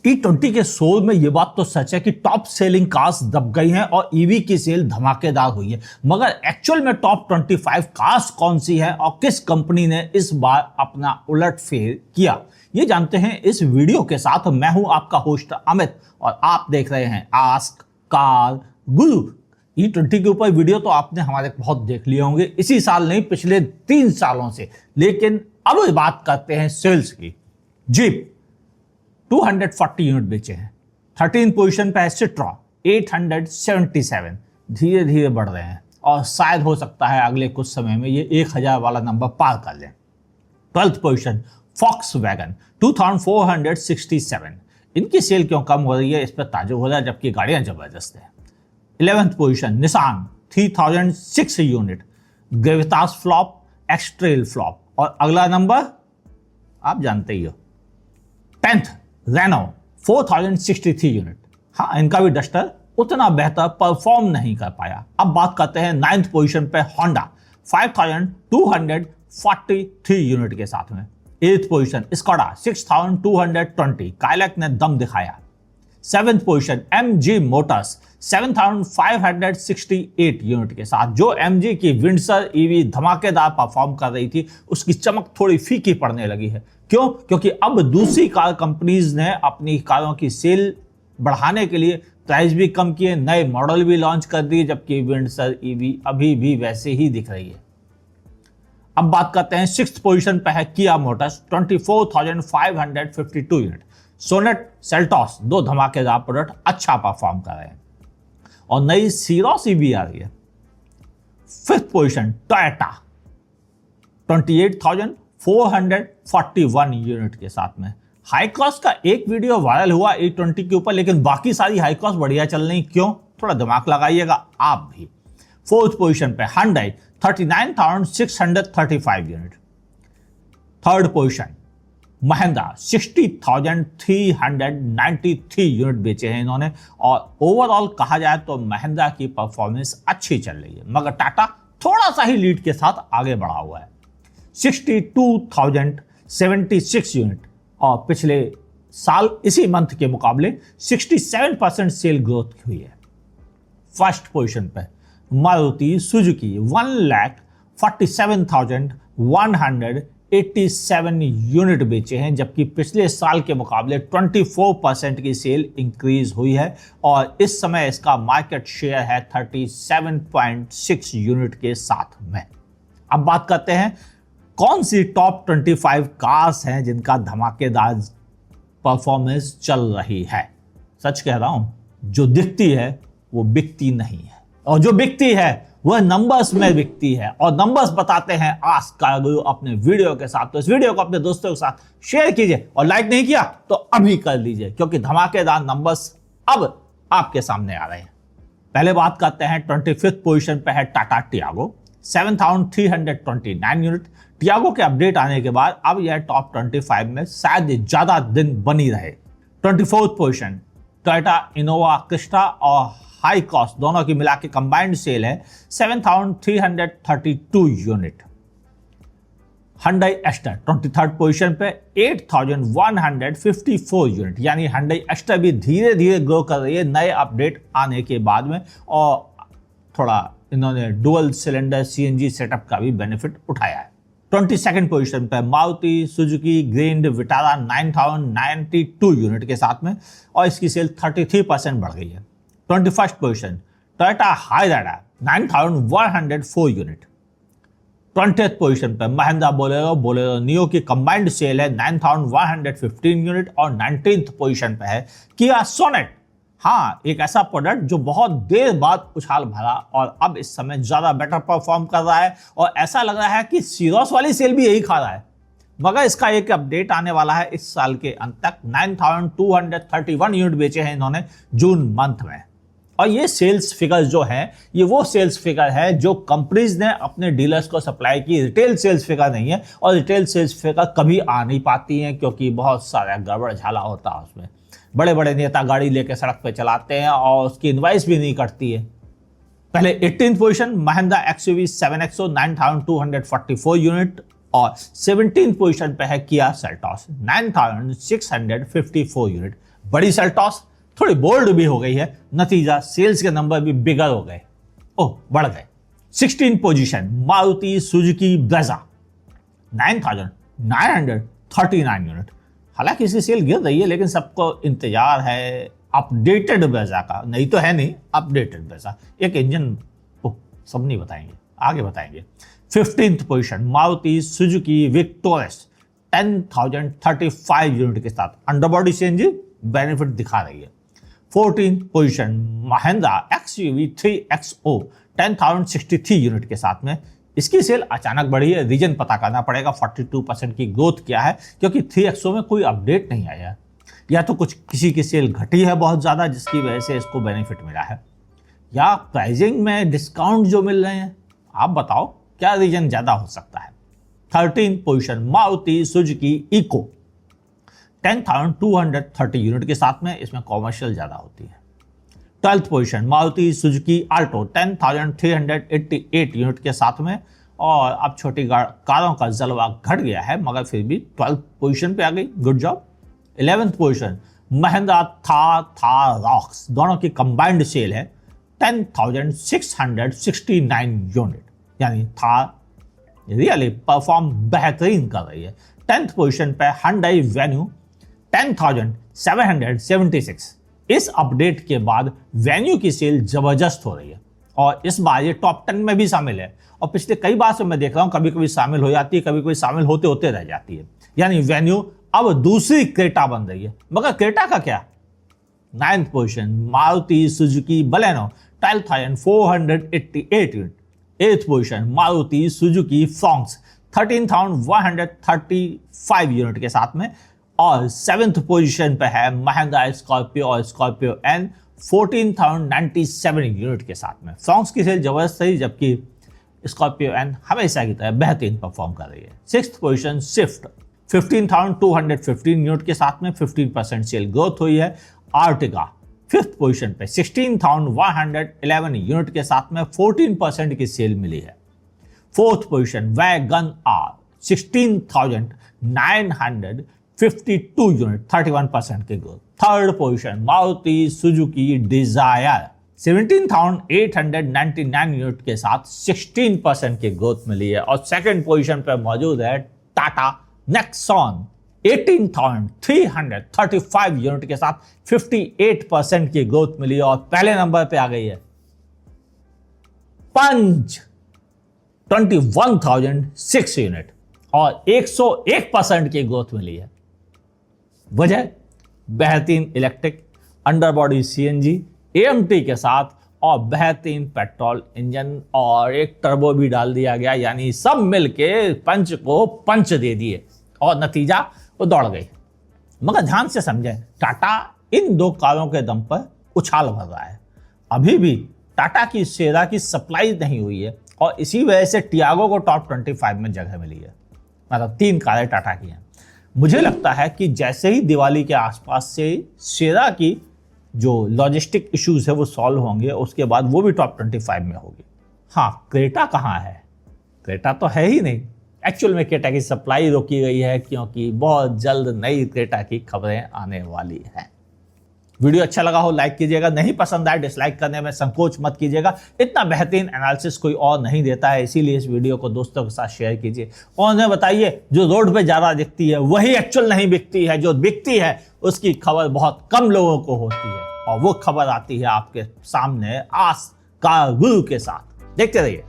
E20 के soul में ये बात तो सच है कि टॉप सेलिंग कार्स दब गई हैं और ईवी की सेल धमाकेदार हुई है, मगर एक्चुअल में टॉप 25 कार्स कौन सी है और किस कंपनी ने इस बार अपना उलटफेर किया, ये जानते हैं इस वीडियो के साथ। मैं हूं आपका होस्ट अमित और आप देख रहे हैं आस्क कार गुरु। E20 के ऊपर वीडियो तो आपने हमारे बहुत देख लिए होंगे, इसी साल नहीं पिछले 3 सालों से। लेकिन अब बात करते हैं सेल्स की। जीप 240 यूनिट बेचे हैं। 13 पोजीशन पे है सिट्रा 877, धीरे धीरे बढ़ रहे हैं और शायद हो सकता है अगले कुछ समय में ये 1000 वाला नंबर पार कर लें। 12th पोजीशन Volkswagen 2467, इनकी सेल क्यों कम हो रही है इस पर ताजुब हो रहा है, जबकि गाड़ियां जबरदस्त है। 11th position Nissan 3006 unit, Gravitas flop, Xtrail flop, और अगला नंबर आप जानते ही हो। 10th Reno 4063 unit. हाँ, इनका भी डस्टर उतना बेहतर परफॉर्म नहीं कर पाया। अब बात करते हैं 9th पोजीशन पे होंडा 5243 यूनिट के साथ में। 8th पोजीशन स्कोडा 6220, काइलैक ने दम दिखाया। 7th position MG Motors 7568 unit के साथ। जो MG की विंडसर ईवी धमाकेदार परफॉर्म कर रही थी, उसकी चमक थोड़ी फीकी पड़ने लगी है। क्यों? क्योंकि अब दूसरी कार कंपनीज ने अपनी कारों की सेल बढ़ाने के लिए प्राइस भी कम किए, नए मॉडल भी लॉन्च कर दिए, जबकि विंडसर ईवी अभी भी वैसे ही दिख रही है। अब बात करते हैं 6th पोजीशन पे है किया मोटर्स 24552 यूनिट। सोनेट सेल्टॉस, 2 धमाकेदार प्रोडक्ट अच्छा परफॉर्म कर रहे हैं और नई सीरोस ईवी आ रही है। 5th पोजीशन टोयोटा 28441 यूनिट के साथ में। हाई कॉस्ट का एक वीडियो वायरल हुआ E20 के ऊपर, लेकिन बाकी सारी हाई कॉस्ट बढ़िया चल रही। क्यों? थोड़ा दिमाग लगाइएगा आप भी। 4th पोजीशन पे Hyundai 39,635 unit. 3rd position Mahindra 60,393 unit बेचे हैं इन्होंने, और ओवरऑल कहा जाए तो महिंद्रा की परफॉर्मेंस अच्छी चल रही है, मगर टाटा थोड़ा सा ही लीड के साथ आगे बढ़ा हुआ है 62,076 यूनिट, और पिछले साल इसी मंथ के मुकाबले 67% सेल ग्रोथ हुई है। 1st पोजीशन पे मारुति सुजुकी 1,47,187 यूनिट बेचे हैं, जबकि पिछले साल के मुकाबले 24% की सेल इंक्रीज हुई है और इस समय इसका मार्केट शेयर है 37.6 यूनिट के साथ में। अब बात करते हैं कौन सी टॉप 25 कार्स हैं जिनका धमाकेदार परफॉर्मेंस चल रही है। सच कह रहा हूं, जो दिखती है वो बिकती नहीं है, और जो बिकती है वह नंबर्स में बिकती है, और नंबर्स बताते हैं आस्क कार गुरु अपने वीडियो के साथ। तो इस वीडियो को अपने दोस्तों के साथ शेयर कीजिए, और लाइक नहीं किया तो अभी कर लीजिए, क्योंकि धमाकेदार नंबर्स अब आपके सामने आ रहे हैं। पहले बात करते हैं 25th पोजीशन पे है टाटा टियागो 7,329 यूनिट। टियागो के अपडेट आने के बाद अब यह टॉप 25 में शायद ज्यादा दिन बनी रहे। 24th position Toyota Innova Crysta और हाई कॉस्ट दोनों की मिला के कंबाइंड सेल है 7,332 unit. Hyundai Ester 23rd position पे 8,154 यूनिट, यानी Hyundai Ester भी धीरे धीरे ग्रो कर रही है नए अपडेट आने के बाद में, और थोड़ा इन्होंने डुअल सिलेंडर CNG सेटअप का भी बेनिफिट उठाया है। 22nd पोजीशन पे Maruti Suzuki grand Vitara 9,092 unit के साथ में, और इसकी सेल 33% बढ़ गई है। 21st position Toyota Hyryder 9,104 unit. 20th position पे महिंद्रा बोलेरो नियो की कंबाइंड सेल है 9,115 यूनिट, और 19th पोजीशन पे है किया सोनेट। हाँ, एक ऐसा प्रोडक्ट जो बहुत देर बाद उछाल भरा और अब इस समय ज्यादा बेटर परफॉर्म कर रहा है, और ऐसा लग रहा है कि सीरोस वाली सेल भी यही खा रहा है। मगर इसका एक अपडेट आने वाला है इस साल के अंत तक। 9,231 यूनिट बेचे हैं इन्होंने जून मंथ में, और ये सेल्स फिगर जो है ये वो सेल्स फिगर है जो कंपनीज ने अपने डीलर्स को सप्लाई की, रिटेल सेल्स फिगर नहीं है। और रिटेल सेल्स फिगर कभी आ नहीं पाती हैं, क्योंकि बहुत सारा गड़बड़ झाला होता है उसमें। बड़े बड़े नेता गाड़ी लेकर सड़क पे चलाते हैं और उसकी इनवाइस भी नहीं कटती है। पहले 18th position Mahindra XUV 7XO 9,244 unit, और 17th पोजीशन पे है किया सेल्टॉस 9,654 यूनिट। बड़ी सेल्टॉस थोड़ी बोल्ड भी हो गई है, नतीजा सेल्स के नंबर भी बिगर हो गए, बढ़ गए। 16 position Maruti Suzuki Brezza 9,939 unit. हालांकि इसकी सेल गिर रही है, लेकिन सबको इंतजार है अपडेटेड ब्रेजा का, नहीं तो है नहीं, अपडेटेड ब्रेजा। एक इंजन सब नहीं बताएंगे, आगे बताएंगे। 15th position Maruti Suzuki victorious 10,035 unit के साथ अंडरबॉडी सीएनजी बेनिफिट दिखा रही है। 14th position Mahindra XUV 3XO 10,063 unit के साथ में, इसकी सेल अचानक बढ़ी है। रीजन पता करना पड़ेगा 42% की ग्रोथ क्या है, क्योंकि 3XO में कोई अपडेट नहीं आया, या तो कुछ किसी की सेल घटी है बहुत ज़्यादा जिसकी वजह से इसको बेनिफिट मिला है, या प्राइसिंग में डिस्काउंट जो मिल रहे हैं। आप बताओ क्या रीजन ज़्यादा हो सकता है। 13th position Maruti Suzuki eco 10,230 unit के साथ में, इसमें कॉमर्शियल ज़्यादा होती है। 12th position Maruti Suzuki Alto 10,388 unit के साथ में, और अब छोटी कारों का जलवा घट गया है मगर फिर भी 12th पोजीशन पे आ गई, good job. 11th position Mahindra Thar rocks, दोनों की कंबाइंड सेल है 10,669 यूनिट, यानी थार रियली परफॉर्म बेहतरीन कर रही है। 10th पोजीशन पे Hyundai Venue 10,776। इस अपडेट के बाद वेन्यू की सेल जबरदस्त हो रही है और इस बार ये टॉप 10 में भी शामिल है, और पिछले कई बार से मैं देख रहा हूं कभी कभी शामिल हो जाती है, कभी कभी शामिल होते होते रह जाती है, यानी वेन्यू अब दूसरी क्रेटा बन रही है। मगर क्रेटा का क्या। 9th position Maruti Suzuki Baleno 12,488 unit. 8th position Maruti Suzuki Fronx 13,135 unit के साथ में, और 7th पोजीशन पे है महिंद्रा स्कॉर्पियो और स्कॉर्पियो एन 14,097 यूनिट के साथ में। फ्रॉन्क्स की सेल जबरदस्त रही, जबकि स्कॉर्पियो एन हमेशा की तरह बेहतरीन परफॉर्म कर रही है। 6th पोजीशन स्विफ्ट 15,215 यूनिट के साथ में 15% सेल ग्रोथ हुई है। आर्टिगा 5th पोजीशन पे 16,111 यूनिट के साथ में 14% की सेल मिली है। 4th position wagon are 16,952 unit 31% की growth. 3rd position Maruti Suzuki Dzire 17,899 unit के साथ 16% की ग्रोथ मिली है। और 2nd पोजीशन पर मौजूद है टाटा नेक्सॉन 18,335 यूनिट के साथ 58% की ग्रोथ मिली है। और पहले नंबर पे आ गई है पंच 21,006 यूनिट और 101% की ग्रोथ मिली है। वजह बेहतरीन इलेक्ट्रिक अंडरबॉडी सीएनजी एएमटी के साथ और बेहतरीन पेट्रोल इंजन, और एक टर्बो भी डाल दिया गया, यानी सब मिलके पंच को पंच दे दिए और नतीजा वो दौड़ गई। मगर ध्यान से समझें, टाटा इन दो कारों के दम पर उछाल भर रहा है। अभी भी टाटा की शेरा की सप्लाई नहीं हुई है और इसी वजह से टियागो को टॉप 25 में जगह मिली है। मतलब 3 कारें टाटा की हैं। मुझे लगता है कि जैसे ही दिवाली के आसपास से शेरा की जो लॉजिस्टिक इश्यूज है वो सॉल्व होंगे, उसके बाद वो भी टॉप 25 में होगी। हाँ, क्रेटा कहाँ है? क्रेटा तो है ही नहीं। एक्चुअल में क्रेटा की सप्लाई रोकी गई है क्योंकि बहुत जल्द नई क्रेटा की खबरें आने वाली हैं। वीडियो अच्छा लगा हो लाइक कीजिएगा, नहीं पसंद आए डिसलाइक करने में संकोच मत कीजिएगा। इतना बेहतरीन एनालिसिस कोई और नहीं देता है, इसीलिए इस वीडियो को दोस्तों के साथ शेयर कीजिए और उन्हें बताइए जो रोड पे ज़्यादा दिखती है वही एक्चुअल नहीं बिकती है, जो बिकती है उसकी खबर बहुत कम लोगों को होती है और वो खबर आती है आपके सामने आस का गुरु के साथ। देखते रहिए।